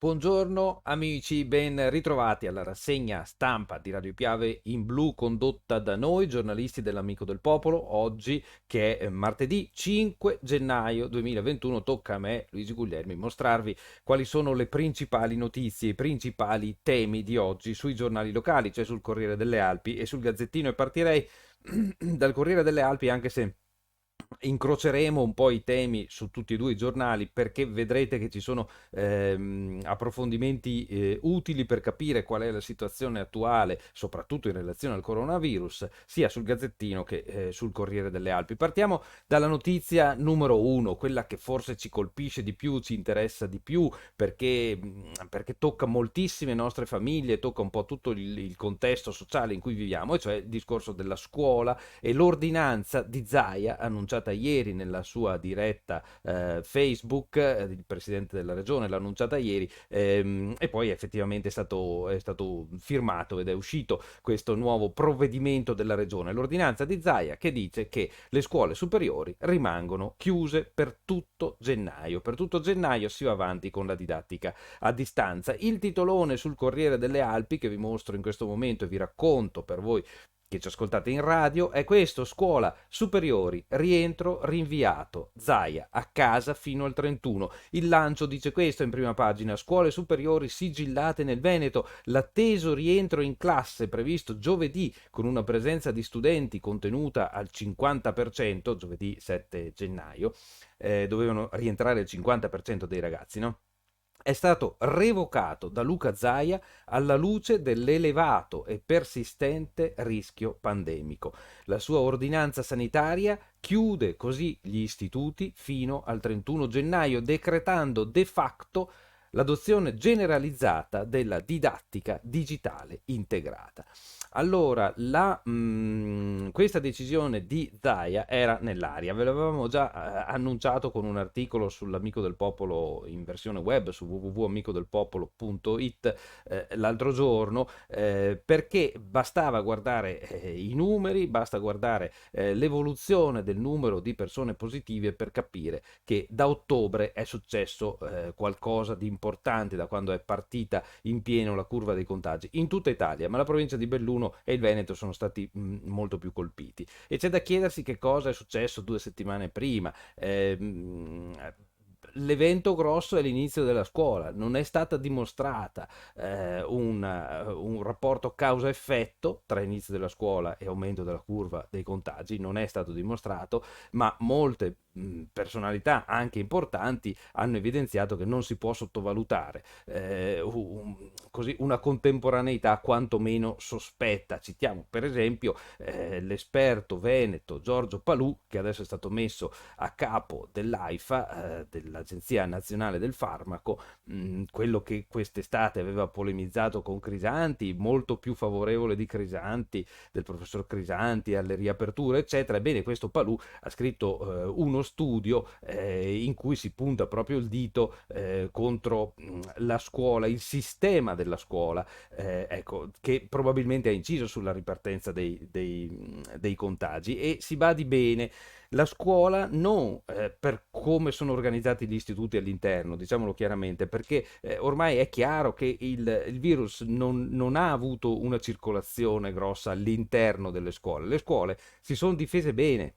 Buongiorno amici, ben ritrovati alla rassegna stampa di Radio Piave in Blu condotta da noi, giornalisti dell'Amico del Popolo. Oggi, che è martedì 5 gennaio 2021, tocca a me, Luigi Guglielmi, mostrarvi quali sono le principali notizie, i principali temi di oggi sui giornali locali, cioè sul Corriere delle Alpi e sul Gazzettino. E partirei dal Corriere delle Alpi, anche se incroceremo un po' i temi su tutti e due i giornali, perché vedrete che ci sono approfondimenti utili per capire qual è la situazione attuale, soprattutto in relazione al coronavirus, sia sul Gazzettino che sul Corriere delle Alpi. Partiamo dalla notizia numero uno, quella che forse ci colpisce di più, ci interessa di più, perché tocca moltissime nostre famiglie, tocca un po' tutto il contesto sociale in cui viviamo, e cioè il discorso della scuola e l'ordinanza di Zaia annunciata ieri nella sua diretta Facebook. Il presidente della regione l'ha annunciata ieri, e poi effettivamente è stato firmato ed è uscito questo nuovo provvedimento della regione, l'ordinanza di Zaia, che dice che le scuole superiori rimangono chiuse per tutto gennaio si va avanti con la didattica a distanza. Il titolone sul Corriere delle Alpi, che vi mostro in questo momento e vi racconto per voi che ci ascoltate in radio, è questo: scuola superiori, rientro rinviato, Zaia a casa fino al 31. Il lancio dice questo in prima pagina: scuole superiori sigillate nel Veneto, l'atteso rientro in classe previsto giovedì con una presenza di studenti contenuta al 50%, giovedì 7 gennaio, dovevano rientrare il 50% dei ragazzi, no? È stato revocato da Luca Zaia alla luce dell'elevato e persistente rischio pandemico. La sua ordinanza sanitaria chiude così gli istituti fino al 31 gennaio, decretando de facto l'adozione generalizzata della didattica digitale integrata. Allora, questa decisione di Zaia era nell'aria, ve l'avevamo già annunciato con un articolo sull'Amico del Popolo in versione web su www.amicodelpopolo.it l'altro giorno, perché bastava guardare i numeri, basta guardare l'evoluzione del numero di persone positive per capire che da ottobre è successo qualcosa di importante, da quando è partita in pieno la curva dei contagi in tutta Italia, ma la provincia di Belluno e il Veneto sono stati molto più colpiti. E c'è da chiedersi che cosa è successo 2 settimane prima. L'evento grosso è l'inizio della scuola, non è stata dimostrata un rapporto causa-effetto tra inizio della scuola e aumento della curva dei contagi, non è stato dimostrato, ma molte personalità anche importanti hanno evidenziato che non si può sottovalutare così una contemporaneità quantomeno sospetta. Citiamo per esempio l'esperto veneto Giorgio Palù, che adesso è stato messo a capo dell'AIFA, dell'Agenzia Nazionale del Farmaco, quello che quest'estate aveva polemizzato con Crisanti, molto più favorevole di Crisanti, del professor Crisanti alle riaperture, eccetera. Ebbene, questo Palù ha scritto uno studio in cui si punta proprio il dito contro la scuola, il sistema della scuola, ecco, che probabilmente ha inciso sulla ripartenza dei contagi. E si badi bene, la scuola non per come sono organizzati gli istituti all'interno, diciamolo chiaramente, perché ormai è chiaro che il virus non ha avuto una circolazione grossa all'interno delle scuole. Le scuole si sono difese bene,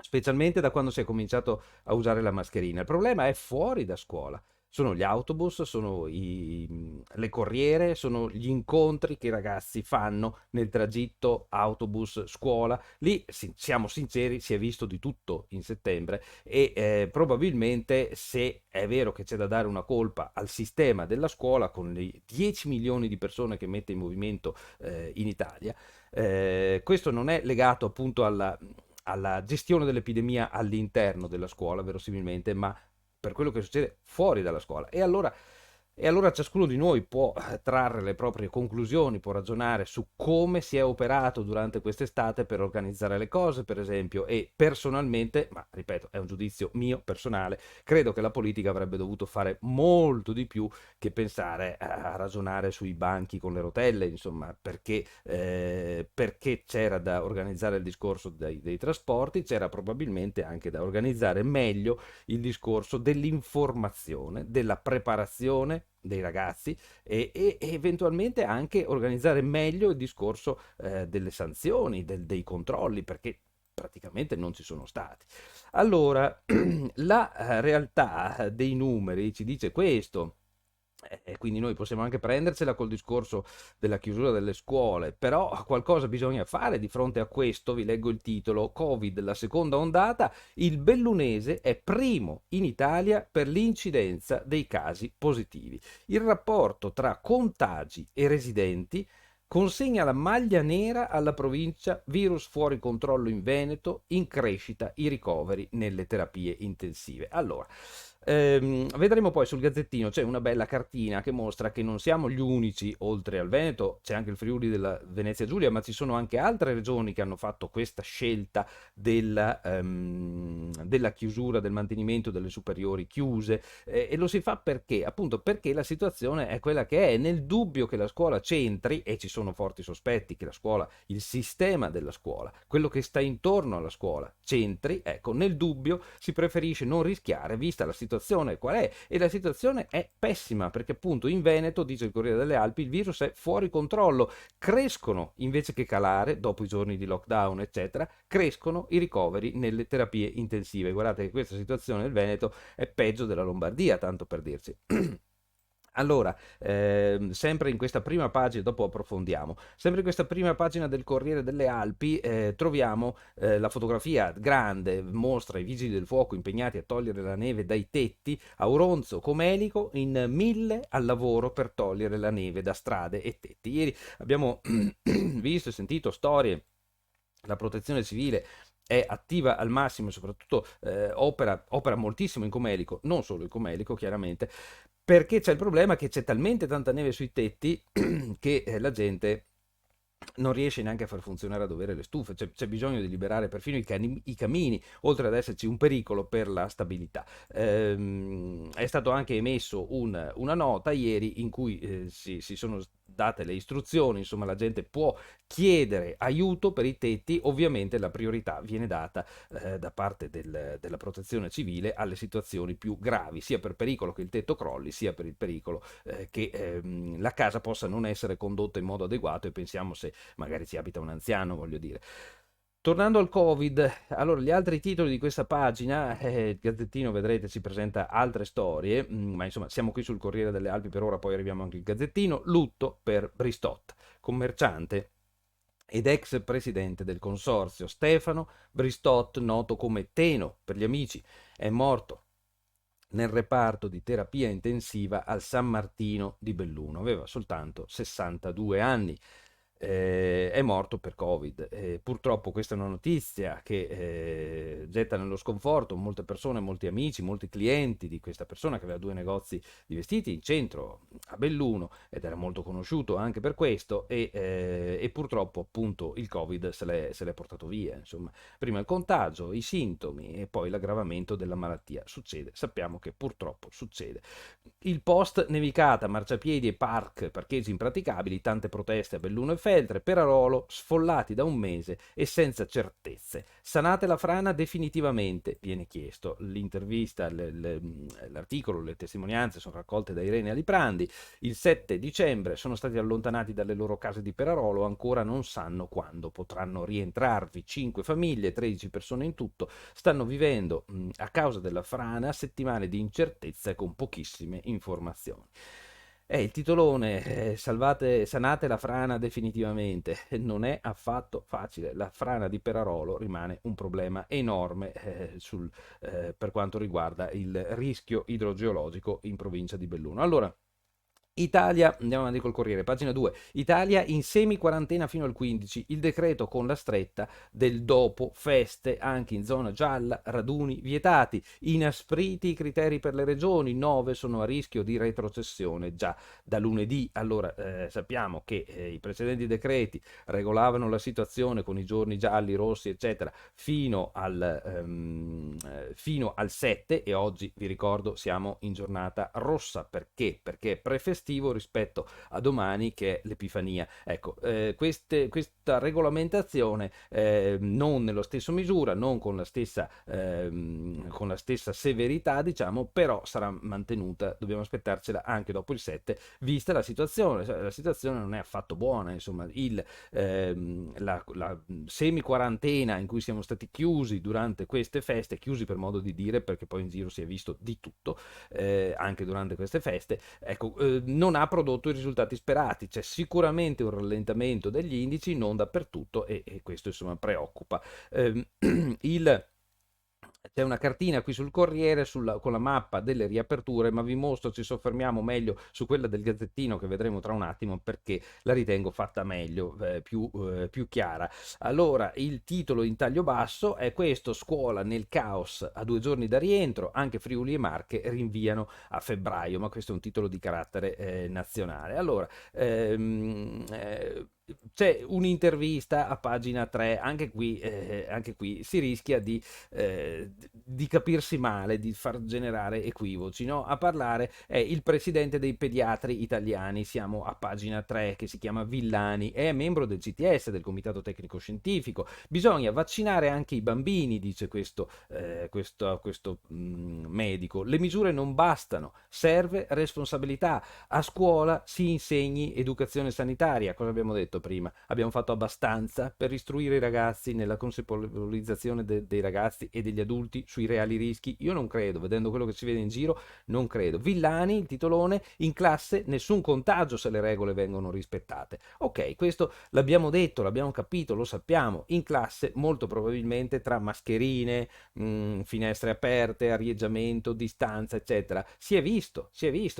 specialmente da quando si è cominciato a usare la mascherina. Il problema è fuori da scuola. Sono gli autobus, sono le corriere, sono gli incontri che i ragazzi fanno nel tragitto autobus-scuola. Lì, siamo sinceri, si è visto di tutto in settembre, e probabilmente, se è vero che c'è da dare una colpa al sistema della scuola, con i 10 milioni di persone che mette in movimento in Italia, questo non è legato appunto alla gestione dell'epidemia all'interno della scuola, verosimilmente, ma per quello che succede fuori dalla scuola. E allora ciascuno di noi può trarre le proprie conclusioni, può ragionare su come si è operato durante quest'estate per organizzare le cose, per esempio. E personalmente, ma ripeto, è un giudizio mio personale, credo che la politica avrebbe dovuto fare molto di più che pensare a ragionare sui banchi con le rotelle, insomma, perché c'era da organizzare il discorso dei trasporti, c'era probabilmente anche da organizzare meglio il discorso dell'informazione, della preparazione dei ragazzi e eventualmente anche organizzare meglio il discorso delle sanzioni, dei controlli, perché praticamente non ci sono stati. Allora, la realtà dei numeri ci dice questo. E quindi noi possiamo anche prendersela col discorso della chiusura delle scuole, però qualcosa bisogna fare di fronte a questo. Vi leggo il titolo: Covid, la seconda ondata, il bellunese è primo in Italia per l'incidenza dei casi positivi. Il rapporto tra contagi e residenti consegna la maglia nera alla provincia, virus fuori controllo in Veneto, in crescita i ricoveri nelle terapie intensive. Allora, vedremo poi sul Gazzettino, c'è una bella cartina che mostra che non siamo gli unici, oltre al Veneto, c'è anche il Friuli della Venezia Giulia, ma ci sono anche altre regioni che hanno fatto questa scelta della chiusura, del mantenimento delle superiori chiuse, e lo si fa perché? Appunto perché la situazione è quella che è. Nel dubbio che la scuola c'entri, e ci sono forti sospetti che la scuola, il sistema della scuola, quello che sta intorno alla scuola c'entri, ecco, nel dubbio si preferisce non rischiare, vista la situazione qual è, e la situazione è pessima, perché appunto in Veneto, dice il Corriere delle Alpi, il virus è fuori controllo, crescono invece che calare dopo i giorni di lockdown eccetera, crescono i ricoveri nelle terapie intensive. Guardate che questa situazione del Veneto è peggio della Lombardia, tanto per dirci. Allora, sempre in questa prima pagina, dopo approfondiamo, sempre in questa prima pagina del Corriere delle Alpi troviamo la fotografia grande, mostra i vigili del fuoco impegnati a togliere la neve dai tetti, Auronzo Comelico in 1000 al lavoro per togliere la neve da strade e tetti. Ieri abbiamo visto e sentito storie, la protezione civile è attiva al massimo e soprattutto opera moltissimo in Comelico, non solo in Comelico chiaramente, perché c'è il problema che c'è talmente tanta neve sui tetti che la gente non riesce neanche a far funzionare a dovere le stufe, c'è bisogno di liberare perfino i camini, oltre ad esserci un pericolo per la stabilità. È stato anche emesso una nota ieri in cui si sono date le istruzioni, insomma la gente può chiedere aiuto per i tetti, ovviamente la priorità viene data da parte della protezione civile alle situazioni più gravi, sia per pericolo che il tetto crolli, sia per il pericolo che la casa possa non essere condotta in modo adeguato, e pensiamo se magari ci abita un anziano, voglio dire. Tornando al Covid, allora gli altri titoli di questa pagina, il Gazzettino vedrete ci presenta altre storie, ma insomma siamo qui sul Corriere delle Alpi per ora, poi arriviamo anche al Gazzettino. Lutto per Bristot, commerciante ed ex presidente del consorzio. Stefano Bristot, noto come Teno per gli amici, è morto nel reparto di terapia intensiva al San Martino di Belluno, aveva soltanto 62 anni. È morto per Covid. Purtroppo questa è una notizia che getta nello sconforto molte persone, molti amici, molti clienti di questa persona che aveva due negozi di vestiti in centro a Belluno ed era molto conosciuto anche per questo, e purtroppo appunto il Covid se l'è portato via. Insomma, prima il contagio, i sintomi e poi l'aggravamento della malattia. Succede, sappiamo che purtroppo succede. Il post nevicata, marciapiedi e parcheggi impraticabili, tante proteste a Belluno e Feltre, Perarolo sfollati da un mese e senza certezze. Sanate la frana definitivamente, viene chiesto. L'intervista, l'articolo, le testimonianze sono raccolte da Irene Aliprandi. Il 7 dicembre sono stati allontanati dalle loro case di Perarolo, ancora non sanno quando potranno rientrarvi. 5 famiglie, 13 persone in tutto, stanno vivendo a causa della frana settimane di incertezza e con pochissime informazioni. Il titolone, sanate la frana definitivamente, non è affatto facile. La frana di Perarolo rimane un problema enorme per quanto riguarda il rischio idrogeologico in provincia di Belluno. Allora, Italia, andiamo avanti col Corriere, pagina 2. Italia in semi-quarantena fino al 15, il decreto con la stretta del dopo feste, anche in zona gialla, raduni vietati, inaspriti i criteri per le regioni, 9 sono a rischio di retrocessione già da lunedì. Allora, sappiamo che i precedenti decreti regolavano la situazione con i giorni gialli, rossi, eccetera, fino al 7, e oggi, vi ricordo, siamo in giornata rossa. Perché? Perché prefestare festivo rispetto a domani che è l'Epifania. Ecco, questa regolamentazione non nello stesso misura, non con la stessa severità, diciamo, però sarà mantenuta, dobbiamo aspettarcela anche dopo il 7, vista la situazione. La situazione non è affatto buona, insomma, la semi-quarantena in cui siamo stati chiusi durante queste feste, chiusi per modo di dire, perché poi in giro si è visto di tutto, anche durante queste feste, ecco, non ha prodotto i risultati sperati. C'è sicuramente un rallentamento degli indici, non dappertutto, e questo insomma preoccupa. Eh, il C'è una cartina qui sul Corriere con la mappa delle riaperture, ma vi mostro, ci soffermiamo meglio su quella del Gazzettino che vedremo tra un attimo perché la ritengo fatta meglio, più chiara. Allora, il titolo in taglio basso è questo: scuola nel caos a 2 giorni da rientro, anche Friuli e Marche rinviano a febbraio, ma questo è un titolo di carattere nazionale. Allora, c'è un'intervista a pagina 3, anche qui si rischia di capirsi male, di far generare equivoci, no? A parlare è il presidente dei pediatri italiani, siamo a pagina 3, che si chiama Villani, è membro del CTS, del Comitato Tecnico Scientifico. Bisogna vaccinare anche i bambini, dice questo medico. Le misure non bastano, serve responsabilità. A scuola si insegni educazione sanitaria. Cosa abbiamo detto prima? Abbiamo fatto abbastanza per istruire i ragazzi nella consapevolizzazione dei ragazzi e degli adulti sui reali rischi? Io non credo, vedendo quello che si vede in giro, non credo. Villani, il titolone: in classe nessun contagio se le regole vengono rispettate. Ok, questo l'abbiamo detto, l'abbiamo capito, lo sappiamo. In classe molto probabilmente tra mascherine, finestre aperte, arieggiamento, distanza, eccetera, si è visto,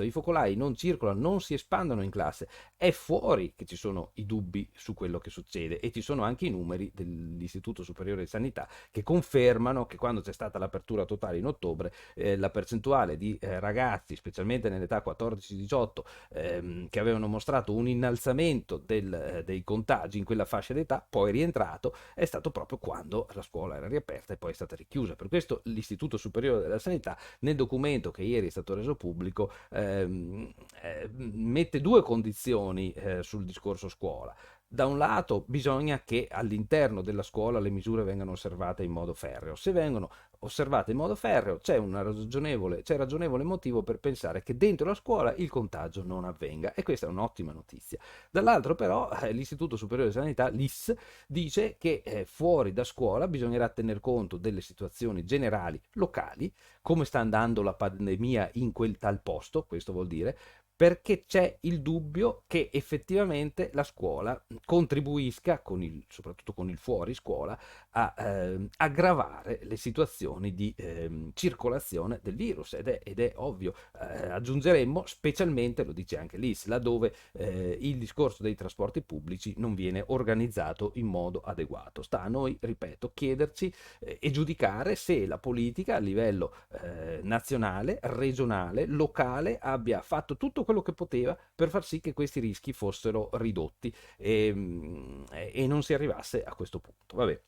i focolai non circolano, non si espandono in classe. È fuori che ci sono i dubbi su quello che succede, e ci sono anche i numeri dell'Istituto Superiore di Sanità che confermano che quando c'è stata l'apertura totale in ottobre, la percentuale di ragazzi, specialmente nell'età 14-18, che avevano mostrato un innalzamento dei contagi in quella fascia d'età, poi rientrato, è stato proprio quando la scuola era riaperta e poi è stata richiusa. Per questo l'Istituto Superiore della Sanità, nel documento che ieri è stato reso pubblico, mette due condizioni sul discorso scuola. Da un lato bisogna che all'interno della scuola le misure vengano osservate in modo ferreo. Se vengono osservate in modo ferreo, c'è ragionevole motivo per pensare che dentro la scuola il contagio non avvenga, e questa è un'ottima notizia. Dall'altro però l'Istituto Superiore di Sanità, l'IS, dice che fuori da scuola bisognerà tener conto delle situazioni generali locali, come sta andando la pandemia in quel tal posto, questo vuol dire, perché c'è il dubbio che effettivamente la scuola contribuisca, soprattutto con il fuori scuola, a aggravare le situazioni di circolazione del virus, ed è ovvio. Aggiungeremmo, specialmente, lo dice anche l'IS, laddove il discorso dei trasporti pubblici non viene organizzato in modo adeguato. Sta a noi, ripeto, chiederci e giudicare se la politica a livello nazionale, regionale, locale abbia fatto tutto quello che poteva per far sì che questi rischi fossero ridotti e non si arrivasse a questo punto. Vabbè.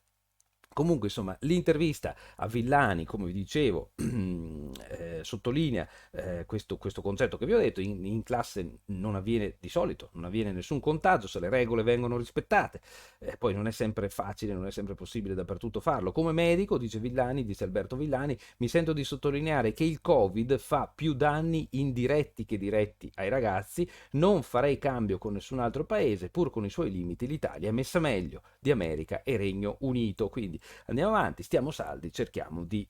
Comunque, insomma, l'intervista a Villani, come vi dicevo, sottolinea questo concetto che vi ho detto: in classe non avviene, di solito non avviene nessun contagio se le regole vengono rispettate. Poi non è sempre facile, non è sempre possibile dappertutto farlo. Come medico, dice Alberto Villani, mi sento di sottolineare che il Covid fa più danni indiretti che diretti ai ragazzi. Non farei cambio con nessun altro paese, pur con i suoi limiti. L'Italia è messa meglio di America e Regno Unito. Quindi andiamo avanti, stiamo saldi, cerchiamo di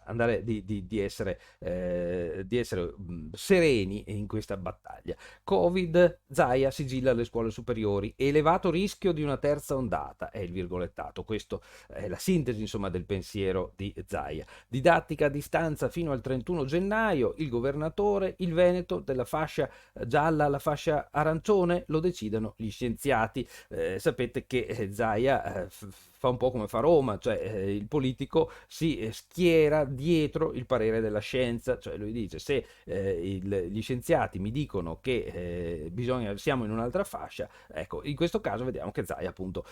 andare di essere sereni in questa battaglia. Covid, Zaia sigilla le scuole superiori, elevato rischio di una terza ondata, è il virgolettato. Questo è la sintesi, insomma, del pensiero di Zaia. Didattica a distanza fino al 31 gennaio, il governatore, il Veneto, della fascia gialla alla fascia arancione lo decidano gli scienziati. Sapete che Zaia fa un po' come fa Roma, cioè il politico si schiera dietro il parere della scienza, cioè lui dice se gli scienziati mi dicono che siamo in un'altra fascia, ecco, in questo caso vediamo che Zaia appunto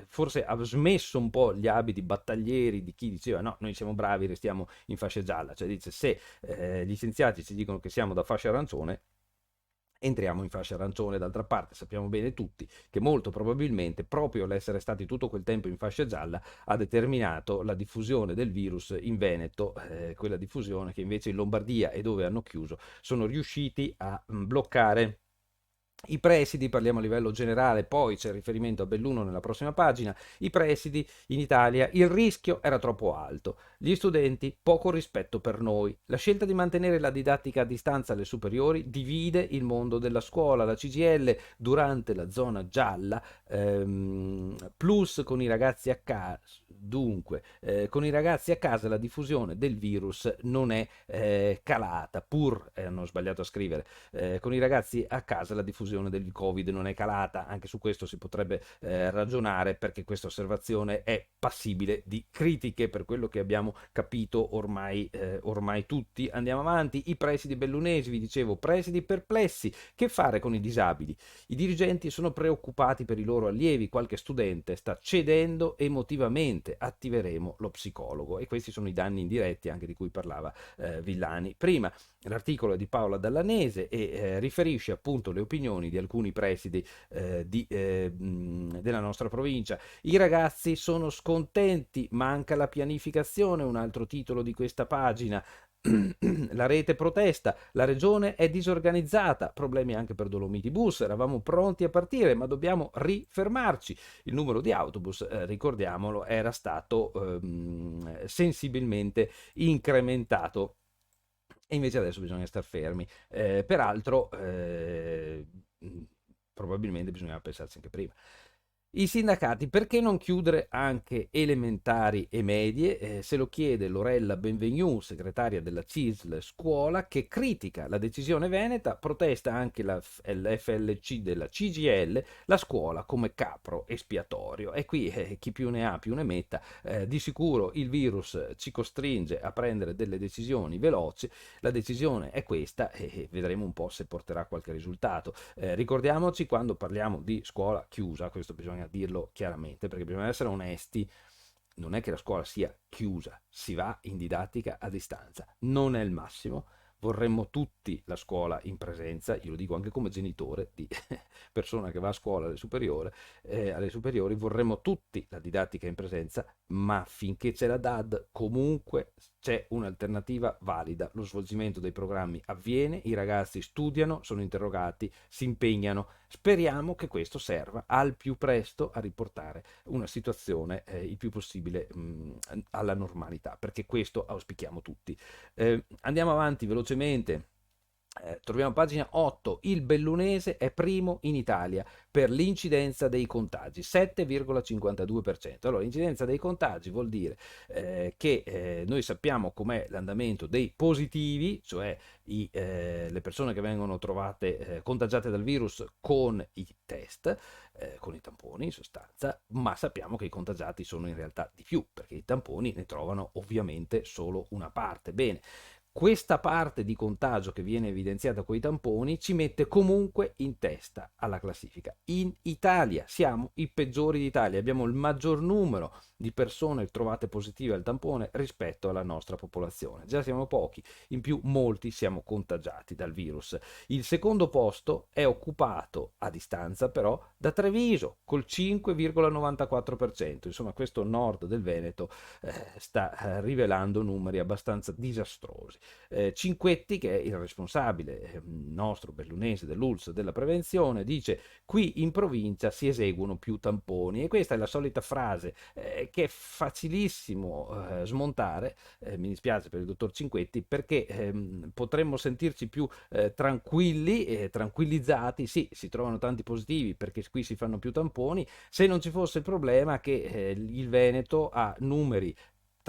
forse ha smesso un po' gli abiti battaglieri di chi diceva no, noi siamo bravi, restiamo in fascia gialla, cioè dice se gli scienziati ci dicono che siamo da fascia arancione, entriamo in fascia arancione. D'altra parte sappiamo bene tutti che molto probabilmente proprio l'essere stati tutto quel tempo in fascia gialla ha determinato la diffusione del virus in Veneto, quella diffusione che invece in Lombardia e dove hanno chiuso sono riusciti a bloccare. I presidi, parliamo a livello generale, poi c'è riferimento a Belluno nella prossima pagina, i presidi in Italia, il rischio era troppo alto, gli studenti poco rispetto per noi, la scelta di mantenere la didattica a distanza alle superiori divide il mondo della scuola, la CGIL durante la zona gialla, plus con i ragazzi a casa, dunque con i ragazzi a casa la diffusione del virus non è calata, pur hanno sbagliato a scrivere, con i ragazzi a casa la diffusione del Covid non è calata, anche su questo si potrebbe ragionare perché questa osservazione è passibile di critiche per quello che abbiamo capito ormai tutti. Andiamo avanti, i presidi bellunesi, vi dicevo, presidi perplessi, che fare con i disabili? I dirigenti sono preoccupati per i loro allievi, qualche studente sta cedendo emotivamente, attiveremo lo psicologo e questi sono i danni indiretti anche di cui parlava Villani prima. L'articolo è di Paola Dallanese e riferisce appunto le opinioni di alcuni presidi della nostra provincia. I ragazzi sono scontenti, manca la pianificazione, un altro titolo di questa pagina. La rete protesta, la regione è disorganizzata, problemi anche per Dolomiti Bus, eravamo pronti a partire ma dobbiamo rifermarci. Il numero di autobus, ricordiamolo, era stato sensibilmente incrementato e invece adesso bisogna star fermi. Peraltro, probabilmente bisognava pensarci anche prima. I sindacati, perché non chiudere anche elementari e medie? Se lo chiede Lorella Benvenu, segretaria della CISL Scuola, che critica la decisione veneta, protesta anche la FLC della CGIL, la scuola come capro espiatorio. E qui chi più ne ha più ne metta, di sicuro il virus ci costringe a prendere delle decisioni veloci, la decisione è questa e vedremo un po' se porterà qualche risultato. Ricordiamoci quando parliamo di scuola chiusa, questo bisogna dirlo chiaramente perché bisogna essere onesti, non è che la scuola sia chiusa, si va in didattica a distanza, non è il massimo, vorremmo tutti la scuola in presenza, io lo dico anche come genitore di persona che va a scuola alle superiori, vorremmo tutti la didattica in presenza, ma finché c'è la DAD comunque c'è un'alternativa valida, lo svolgimento dei programmi avviene, i ragazzi studiano, sono interrogati, si impegnano, speriamo che questo serva al più presto a riportare una situazione il più possibile alla normalità, perché questo auspichiamo tutti. Andiamo avanti velocemente. Troviamo pagina 8, il bellunese è primo in Italia per l'incidenza dei contagi, 7,52%. Allora, l'incidenza dei contagi vuol dire che noi sappiamo com'è l'andamento dei positivi, cioè le persone che vengono trovate contagiate dal virus con i test, con i tamponi in sostanza, ma sappiamo che i contagiati sono in realtà di più, perché i tamponi ne trovano ovviamente solo una parte. Bene. Questa parte di contagio che viene evidenziata con i tamponi ci mette comunque in testa alla classifica. In Italia siamo i peggiori d'Italia, abbiamo il maggior numero di persone trovate positive al tampone rispetto alla nostra popolazione. Già siamo pochi, in più molti siamo contagiati dal virus. Il secondo posto è occupato a distanza però da Treviso col 5,94%. Insomma, questo nord del Veneto sta rivelando numeri abbastanza disastrosi. Cinquetti, che è il responsabile nostro bellunese dell'ULSS della prevenzione, dice qui in provincia si eseguono più tamponi e questa è la solita frase che è facilissimo smontare, mi dispiace per il dottor Cinquetti, perché potremmo sentirci più tranquilli, tranquillizzati, sì, si trovano tanti positivi perché qui si fanno più tamponi, se non ci fosse il problema che il Veneto ha numeri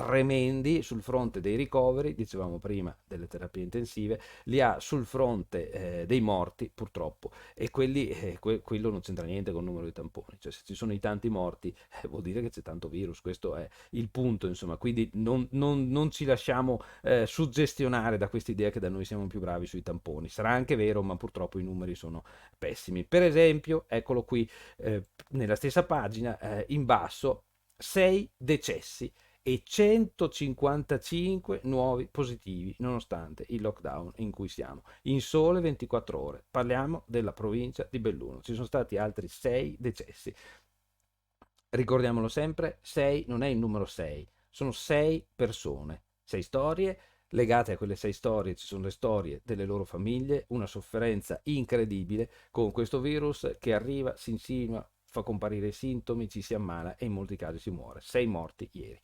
tremendi sul fronte dei ricoveri, dicevamo prima delle terapie intensive, li ha sul fronte dei morti purtroppo, e quello non c'entra niente con il numero di tamponi, cioè se ci sono i tanti morti vuol dire che c'è tanto virus, questo è il punto, insomma, quindi non ci lasciamo suggestionare da questa idea che da noi siamo più bravi sui tamponi, sarà anche vero, ma purtroppo i numeri sono pessimi. Per esempio, eccolo qui, nella stessa pagina, in basso, 6 decessi e 155 nuovi positivi nonostante il lockdown in cui siamo, in sole 24 ore. Parliamo della provincia di Belluno, ci sono stati altri 6 decessi. Ricordiamolo sempre, 6 non è il numero 6, sono 6 persone, 6 storie. Legate a quelle 6 storie ci sono le storie delle loro famiglie, una sofferenza incredibile con questo virus che arriva, si insinua, fa comparire i sintomi, ci si ammala e in molti casi si muore. 6 morti ieri.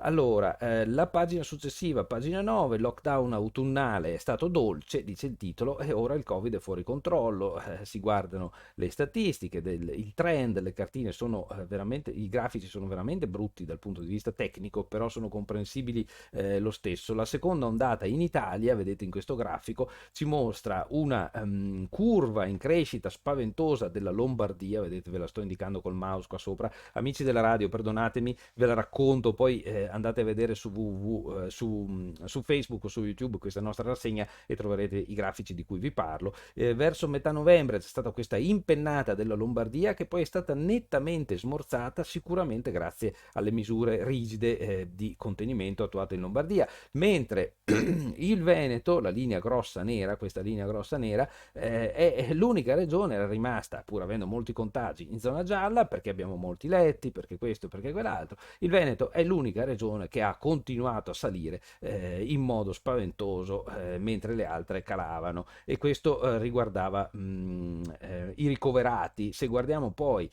Allora, la pagina successiva, pagina 9, lockdown autunnale è stato dolce, dice il titolo, e ora il Covid è fuori controllo. Si guardano le statistiche, il trend, le cartine sono veramente, i grafici sono veramente brutti dal punto di vista tecnico, però sono comprensibili lo stesso. La seconda ondata in Italia, vedete in questo grafico, ci mostra una curva in crescita spaventosa della Lombardia, vedete, ve la sto indicando col mouse qua sopra. Amici della radio, perdonatemi, ve la racconto, poi andate a vedere su Facebook o su YouTube questa nostra rassegna e troverete i grafici di cui vi parlo. Verso metà novembre c'è stata questa impennata della Lombardia che poi è stata nettamente smorzata, sicuramente grazie alle misure rigide di contenimento attuate in Lombardia, mentre il Veneto, la linea grossa nera, questa linea grossa nera, è l'unica regione, era rimasta, pur avendo molti contagi, in zona gialla, perché abbiamo molti letti, perché questo, perché quell'altro. Il Veneto è l'unica regione che ha continuato a salire in modo spaventoso, mentre le altre calavano, e questo riguardava i ricoverati. Se guardiamo poi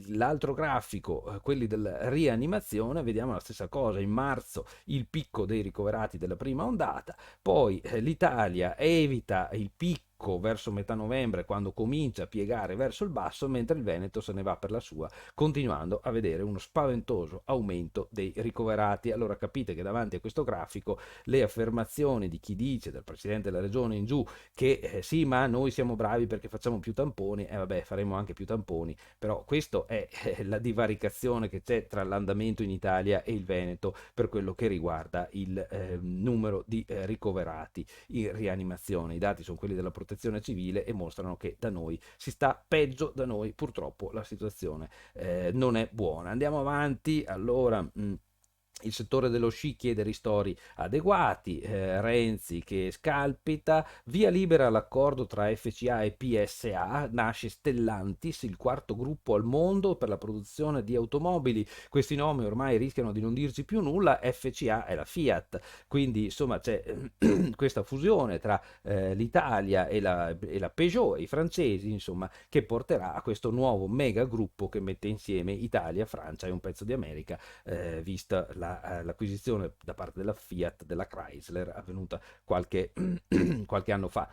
l'altro grafico, quelli della rianimazione, vediamo la stessa cosa. In marzo il picco dei ricoverati della prima ondata, poi l'Italia evita il picco verso metà novembre, quando comincia a piegare verso il basso, mentre il Veneto se ne va per la sua, continuando a vedere uno spaventoso aumento dei ricoverati. Allora capite che davanti a questo grafico le affermazioni di chi dice, del presidente della regione in giù, che sì, ma noi siamo bravi perché facciamo più tamponi, e vabbè, faremo anche più tamponi, però questa è la divaricazione che c'è tra l'andamento in Italia e il Veneto per quello che riguarda il numero di ricoverati in rianimazione. I dati sono quelli della protezione civile e mostrano che da noi si sta peggio, da noi purtroppo la situazione non è buona. Andiamo avanti, allora. Il settore dello sci chiede ristori adeguati, Renzi che scalpita, via libera all'accordo tra FCA e PSA, nasce Stellantis, il quarto gruppo al mondo per la produzione di automobili. Questi nomi ormai rischiano di non dirci più nulla, FCA è la Fiat, quindi insomma c'è questa fusione tra l'Italia e la Peugeot, i francesi, insomma, che porterà a questo nuovo mega gruppo che mette insieme Italia, Francia e un pezzo di America, vista l'acquisizione da parte della Fiat della Chrysler avvenuta qualche anno fa.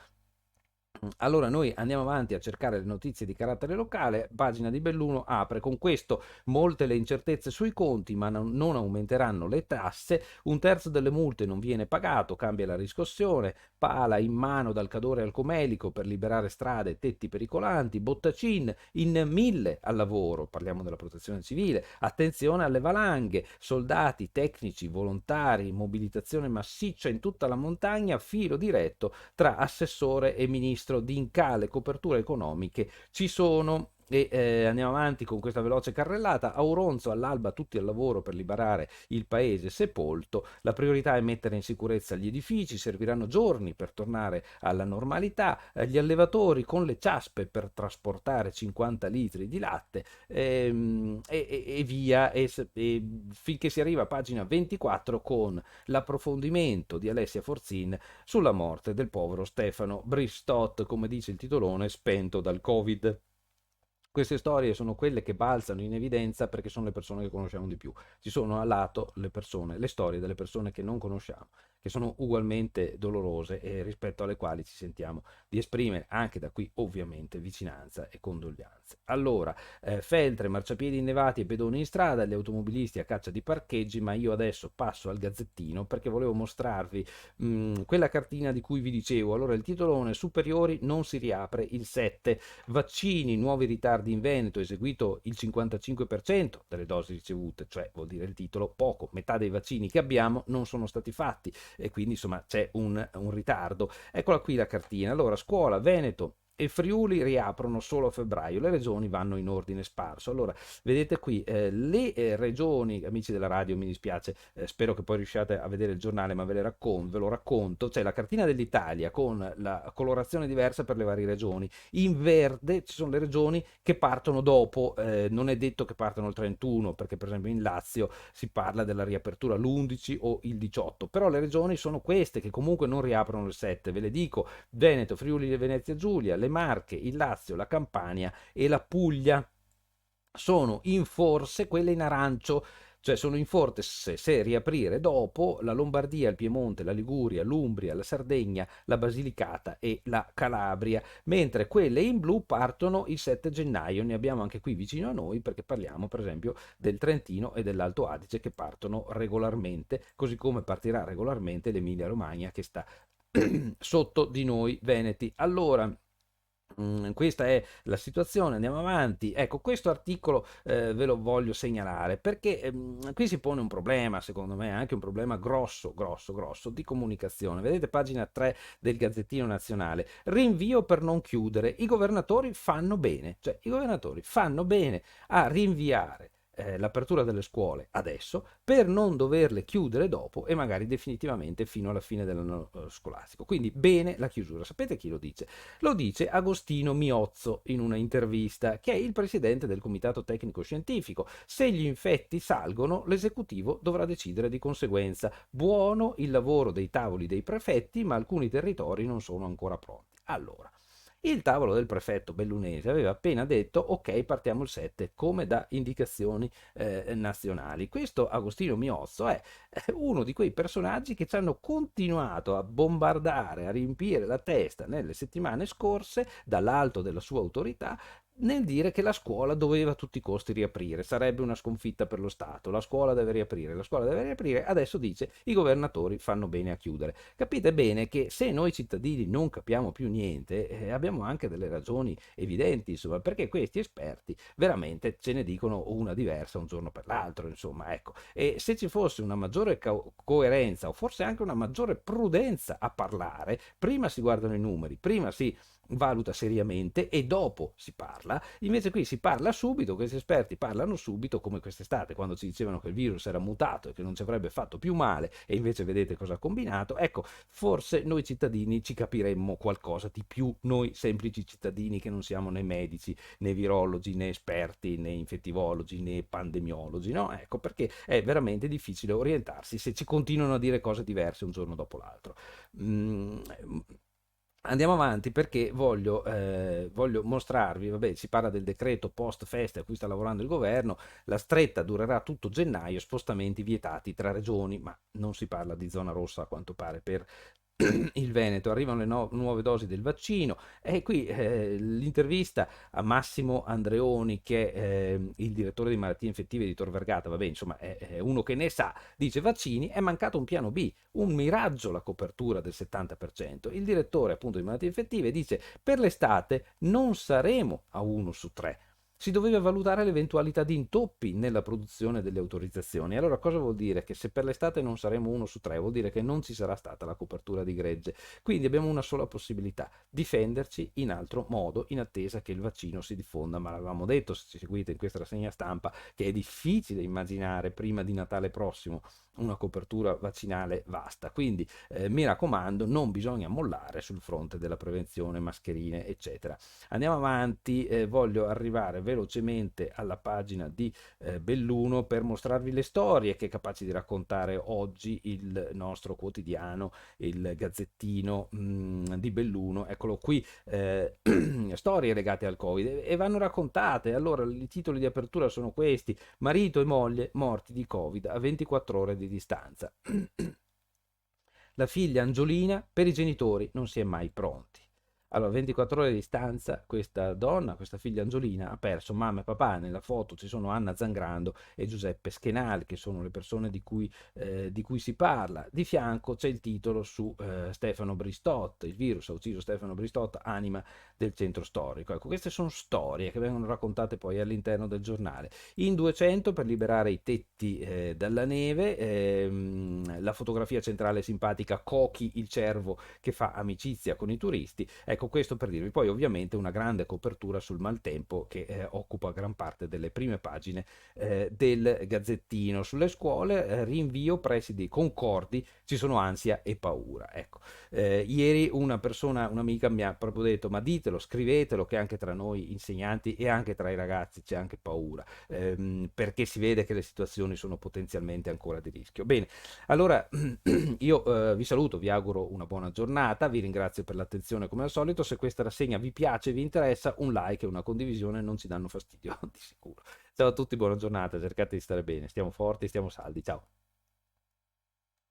Allora noi andiamo avanti a cercare le notizie di carattere locale. Pagina di Belluno apre con questo: molte le incertezze sui conti, ma non aumenteranno le tasse, un terzo delle multe non viene pagato, cambia la riscossione, pala in mano dal Cadore al Comelico per liberare strade e tetti pericolanti, Bottacin in 1000 al lavoro, parliamo della protezione civile, attenzione alle valanghe, soldati, tecnici, volontari, mobilitazione massiccia in tutta la montagna, filo diretto tra assessore e ministro di incale, coperture economiche ci sono. E andiamo avanti con questa veloce carrellata. Auronzo all'alba, tutti al lavoro per liberare il paese sepolto. La priorità è mettere in sicurezza gli edifici, serviranno giorni per tornare alla normalità. Gli allevatori con le ciaspe per trasportare 50 litri di latte, e via, finché si arriva a pagina 24 con l'approfondimento di Alessia Forzin sulla morte del povero Stefano Bristot, come dice il titolone, spento dal Covid. Queste storie sono quelle che balzano in evidenza perché sono le persone che conosciamo di più. Ci sono a lato le persone, le storie delle persone che non conosciamo, che sono ugualmente dolorose e rispetto alle quali ci sentiamo di esprimere anche da qui ovviamente vicinanza e condoglianze. Allora, feltre, marciapiedi innevati e pedoni in strada, gli automobilisti a caccia di parcheggi, ma io adesso passo al Gazzettino perché volevo mostrarvi quella cartina di cui vi dicevo. Allora, il titolone: superiori non si riapre il 7, vaccini, nuovi ritardi in Veneto, eseguito il 55% delle dosi ricevute, cioè vuol dire il titolo poco, metà dei vaccini che abbiamo non sono stati fatti e quindi insomma c'è un ritardo. Eccola qui la cartina. Allora, scuola, Veneto e Friuli riaprono solo a febbraio, le regioni vanno in ordine sparso. Allora, vedete qui le regioni, amici della radio, mi dispiace, spero che poi riusciate a vedere il giornale, ma ve lo racconto. C'è la cartina dell'Italia con la colorazione diversa per le varie regioni. In verde ci sono le regioni che partono dopo, non è detto che partano il 31, perché per esempio in Lazio si parla della riapertura l'11 o il 18, però le regioni sono queste che comunque non riaprono il 7, ve le dico: Veneto, Friuli e Venezia Giulia, le Marche, il Lazio, la Campania e la Puglia. Sono in forse quelle in arancio, cioè sono in forse se riaprire dopo la Lombardia, il Piemonte, la Liguria, l'Umbria, la Sardegna, la Basilicata e la Calabria, mentre quelle in blu partono il 7 gennaio. Ne abbiamo anche qui vicino a noi, perché parliamo per esempio del Trentino e dell'Alto Adige che partono regolarmente, così come partirà regolarmente l'Emilia Romagna che sta sotto di noi veneti. Allora, questa è la situazione, andiamo avanti. Ecco, questo articolo ve lo voglio segnalare perché qui si pone un problema, secondo me, anche un problema grosso, grosso, grosso di comunicazione. Vedete, pagina 3 del Gazzettino Nazionale: rinvio per non chiudere. I governatori fanno bene, cioè i governatori fanno bene a rinviare l'apertura delle scuole adesso per non doverle chiudere dopo e magari definitivamente fino alla fine dell'anno scolastico. Quindi bene la chiusura. Sapete chi lo dice? Lo dice Agostino Miozzo in una intervista, che è il presidente del comitato tecnico scientifico. Se gli infetti salgono, l'esecutivo dovrà decidere di conseguenza. Buono il lavoro dei tavoli dei prefetti, ma alcuni territori non sono ancora pronti. Allora, il tavolo del prefetto bellunese aveva appena detto ok, partiamo il 7 come da indicazioni nazionali. Questo Agostino Miozzo è uno di quei personaggi che ci hanno continuato a bombardare, a riempire la testa nelle settimane scorse dall'alto della sua autorità nel dire che la scuola doveva a tutti i costi riaprire, sarebbe una sconfitta per lo Stato, la scuola deve riaprire, la scuola deve riaprire, adesso dice i governatori fanno bene a chiudere. Capite bene che se noi cittadini non capiamo più niente, abbiamo anche delle ragioni evidenti, insomma, perché questi esperti veramente ce ne dicono una diversa un giorno per l'altro, insomma, ecco. E se ci fosse una maggiore coerenza o forse anche una maggiore prudenza a parlare, prima si guardano i numeri, prima si valuta seriamente e dopo si parla. Invece qui si parla subito, questi esperti parlano subito, come quest'estate quando ci dicevano che il virus era mutato e che non ci avrebbe fatto più male e invece vedete cosa ha combinato. Ecco, forse noi cittadini ci capiremmo qualcosa di più, noi semplici cittadini che non siamo né medici né virologi né esperti né infettivologi né pandemiologi, no? Ecco, perché è veramente difficile orientarsi se ci continuano a dire cose diverse un giorno dopo l'altro. mm, Andiamo avanti perché voglio mostrarvi, vabbè, si parla del decreto post feste a cui sta lavorando il governo, la stretta durerà tutto gennaio, spostamenti vietati tra regioni, ma non si parla di zona rossa a quanto pare per il Veneto. Arrivano le nuove dosi del vaccino e qui l'intervista a Massimo Andreoni, che è il direttore di malattie infettive di Tor Vergata, vabbè, insomma è uno che ne sa, dice: vaccini, è mancato un piano B, un miraggio la copertura del 70%. Il direttore appunto di malattie infettive dice: per l'estate non saremo a 1 su 3. Si doveva valutare l'eventualità di intoppi nella produzione delle autorizzazioni. Allora, cosa vuol dire? Che se per l'estate non saremo 1 su 3, vuol dire che non ci sarà stata la copertura di gregge. Quindi abbiamo una sola possibilità: difenderci in altro modo, in attesa che il vaccino si diffonda. Ma l'avevamo detto, se ci seguite in questa rassegna stampa, che è difficile immaginare prima di Natale prossimo una copertura vaccinale vasta. Quindi mi raccomando, non bisogna mollare sul fronte della prevenzione, mascherine, eccetera. Andiamo avanti, voglio arrivare velocemente alla pagina di Belluno per mostrarvi le storie che è capace di raccontare oggi il nostro quotidiano, il Gazzettino di Belluno. Eccolo qui, storie legate al Covid e vanno raccontate. Allora, i titoli di apertura sono questi: marito e moglie morti di Covid a 24 ore di distanza. la figlia Angiolina, per i genitori non si è mai pronti. Allora, 24 ore di distanza, questa donna, questa figlia Angiolina, ha perso mamma e papà. Nella foto ci sono Anna Zangrando e Giuseppe Schenali, che sono le persone di cui si parla. Di fianco c'è il titolo su Stefano Bristot, il virus ha ucciso Stefano Bristot, anima del centro storico. Ecco, queste sono storie che vengono raccontate poi all'interno del giornale. In 200, per liberare i tetti dalla neve, la fotografia centrale simpatica Cochi, il cervo che fa amicizia con i turisti. Ecco, questo per dirvi. Poi ovviamente una grande copertura sul maltempo che occupa gran parte delle prime pagine del Gazzettino. Sulle scuole, rinvio, presidi concordi, ci sono ansia e paura. Ecco, ieri una persona, un'amica mi ha proprio detto, ma ditelo, scrivetelo, che anche tra noi insegnanti e anche tra i ragazzi c'è anche paura, perché si vede che le situazioni sono potenzialmente ancora di rischio. Bene, allora io vi saluto, vi auguro una buona giornata, vi ringrazio per l'attenzione come al solito. Se questa rassegna vi piace e vi interessa, un like e una condivisione non ci danno fastidio, di sicuro. Ciao a tutti, buona giornata, cercate di stare bene, stiamo forti, stiamo saldi, ciao.